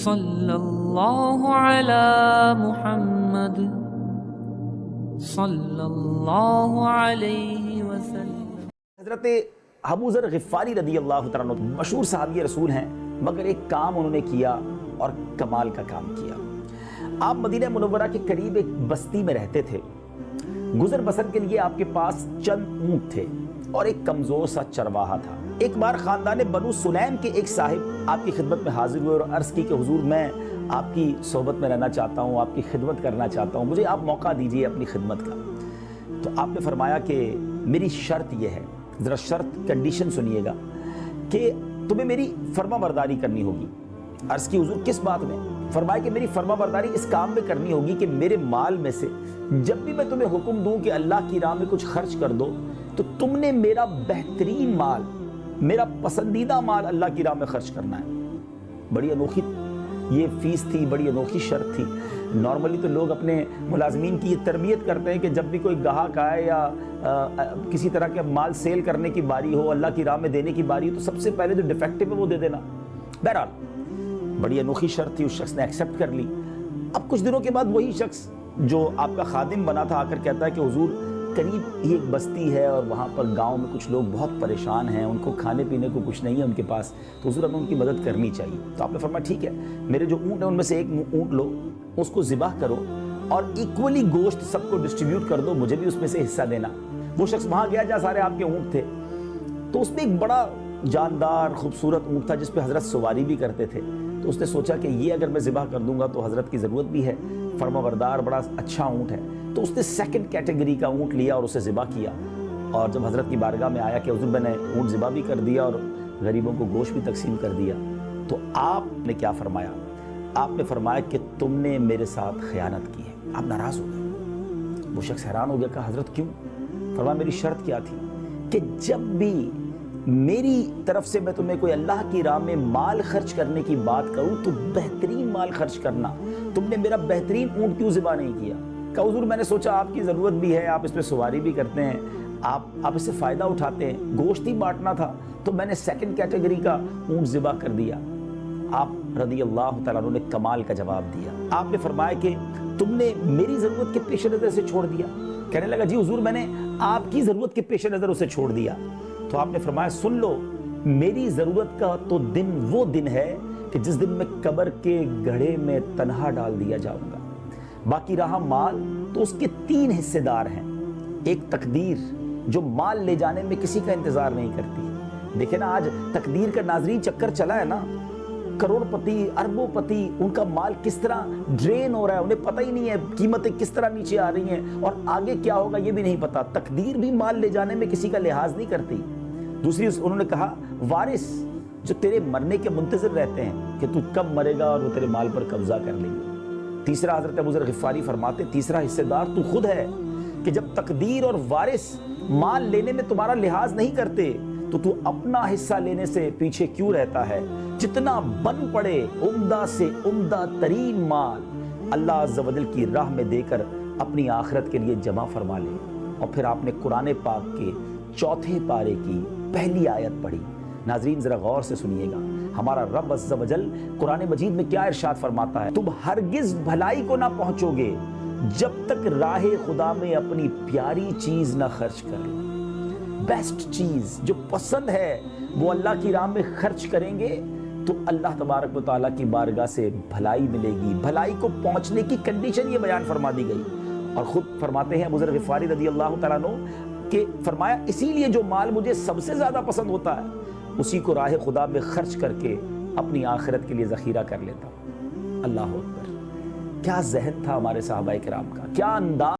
सल्लल्लाहु अला मुहम्मद सल्लल्लाहु अलैहि वसल्लम। हजरत अबू ज़र ग़िफ़ारी रदी अल्लाह तआला अन्हु मशहूर सहाबी रसूल हैं, मगर एक काम उन्होंने किया और कमाल का काम किया। आप मदीना मुनव्वरा के करीब एक बस्ती में रहते थे। गुजर बसर के लिए आपके पास चंद ऊँट थे और एक कमजोर सा चरवाहा था। एक बार खानदान बनु सुलैम के एक साहिब आपकी खिदमत में हाजिर हुए और अर्ज़ की कि हुजूर मैं आपकी सोहबत में रहना चाहता हूँ, आपकी खिदमत करना चाहता हूँ, मुझे आप मौका दीजिए अपनी खिदमत का। तो आपने फरमाया कि मेरी शर्त यह है, ज़रा शर्त कंडीशन सुनिएगा, कि तुम्हें मेरी फर्मा बरदारी करनी होगी। अर्ज़ की हुजूर किस बात में? फरमाया कि मेरी फर्मा बरदारी इस काम में करनी होगी कि मेरे माल में से जब भी मैं तुम्हें हुक्म दूं कि अल्लाह की राह में कुछ खर्च कर दो, तो तुमने मेरा बेहतरीन माल, मेरा पसंदीदा माल अल्लाह की राह में खर्च करना है। बड़ी अनोखी ये फीस थी, बड़ी अनोखी शर्त थी। नॉर्मली तो लोग अपने मुलाजमीन की ये तरबियत करते हैं कि जब भी कोई ग्राहक आए या किसी तरह के माल सेल करने की बारी हो, अल्लाह की राह में देने की बारी हो, तो सबसे पहले जो डिफेक्टिव है वो दे देना। बहरहाल बड़ी अनोखी शर्त थी, उस शख्स ने एक्सेप्ट कर ली। अब कुछ दिनों के बाद वही शख्स जो आपका खादिम बना था आकर कहता है कि हुजूर करीब ही एक बस्ती है और वहाँ पर गांव में कुछ लोग बहुत परेशान हैं, उनको खाने पीने को कुछ नहीं है उनके पास, तो हुजूर हमें उनकी मदद करनी चाहिए। तो आपने फरमाया ठीक है, मेरे जो ऊँट हैं उनमें से एक ऊँट लो, उसको ज़िबाह करो और इक्वली गोश्त सबको डिस्ट्रीब्यूट कर दो, मुझे भी उसमें से हिस्सा देना। वो शख्स वहाँ गया जहाँ सारे आपके ऊँट थे, तो उसमें एक बड़ा जानदार खूबसूरत ऊँट था जिस पर हज़रत सवारी भी करते थे। तो उसने सोचा कि ये अगर मैं ज़िबाह कर दूंगा तो हज़रत की ज़रूरत भी है, फर्माबरदार बड़ा अच्छा ऊँट है। तो उसने सेकंड कैटेगरी का ऊँट लिया और उसे ज़िबाह किया। और जब हज़रत की बारगाह में आया कि हुज़ूर मैंने ऊँट ज़िबाह भी कर दिया और गरीबों को गोश्त भी तकसीम कर दिया, तो आपने क्या फरमाया? आपने फरमाया कि तुमने मेरे साथ खयानत की है। आप नाराज़ हो गए। वो शख्स हैरान हो गया, कहा हज़रत क्यों? फरमाया मेरी शर्त क्या थी कि जब भी मेरी तरफ से मैं तुम्हें कोई अल्लाह की राह में माल खर्च करने की बात करूं तो बेहतरीन माल खर्च करना। तुमने मेरा बेहतरीन ऊँट क्यों ज़िबाह नहीं किया? कहा हुजूर मैंने सोचा आपकी ज़रूरत भी है, आप इस पर सवारी भी करते हैं, आप इससे फ़ायदा उठाते हैं, गोश्त ही बांटना था, तो मैंने सेकंड कैटेगरी का ऊँट ज़िबाह कर दिया। आप रज़ी अल्लाह तआला अन्हु ने कमाल का जवाब दिया। आपने फरमाया कि तुमने मेरी ज़रूरत के पेश नज़र से छोड़ दिया। कहने लगा जी हुजूर मैंने आपकी ज़रूरत के पेश नज़र उसे छोड़ दिया। तो आपने फरमाया सुन लो, मेरी ज़रूरत का तो दिन वो दिन है कि जिस दिन मैं कब्र के गड्ढे में तन्हा डाल दिया जाऊंगा। बाकी रहा माल, तो उसके 3 हिस्सेदार हैं। एक तकदीर जो माल ले जाने में किसी का इंतज़ार नहीं करती। देखे ना आज तकदीर का नाज़रीन चक्कर चला है ना, करोड़पति अरबोंपति उनका माल किस तरह ड्रेन हो रहा है, उन्हें पता ही नहीं है कीमतें किस तरह नीचे आ रही हैं और आगे क्या होगा ये भी नहीं पता। तकदीर भी माल ले जाने में किसी का लिहाज नहीं करती। दूसरी उन्होंने कहा वारिस जो तेरे मरने के मुंतज़िर रहते हैं कि तू कब मरेगा और वो तेरे माल पर कब्जा कर लेंगे। तीसरा हज़रत अबू ज़र ग़िफ़ारी फरमाते तीसरा हिस्सेदार तू खुद है कि जब तकदीर और वारिस माल लेने में तुम्हारा लिहाज नहीं करते तो तू अपना हिस्सा लेने से पीछे क्यों रहता है? जितना बन पड़े उम्दा से उम्दा तरीन माल अल्लाह अज़्ज़ व जल की राह में देकर अपनी आखिरत के लिए जमा फरमा ले। और फिर आपने कुरान पाक के 4 पारे की पहली आयत पढ़ी। नाज़रीन ज़रा गौर से सुनिएगा, हमारा रब अज़्ज़ व जल कुरान मजीद में क्या इरशाद फरमाता है? तुम हरगिज़ भलाई को ना पहुँचोगे जब तक राह खुदा में अपनी प्यारी चीज़ ना खर्च कर लो। बेस्ट चीज़ जो पसंद है वो अल्लाह की राह में खर्च करेंगे तो अल्लाह तबारक व तआला की बारगाह से भलाई मिलेगी। भलाई को पहुँचने की कंडीशन ये बयान फरमा दी गई। और ख़ुद फरमाते हैं अबू ज़र ग़िफ़ारी रज़ी अल्लाह तआला अन्हु कि फरमाया इसीलिए जो माल मुझे सबसे ज़्यादा पसंद होता है उसी को राह खुदा में खर्च करके अपनी आखिरत के लिए ज़ख़ीरा कर लेता हूँ। अल्लाह अकबर। क्या ज़हन था हमारे सहाबाए किराम का, क्या अंदाज़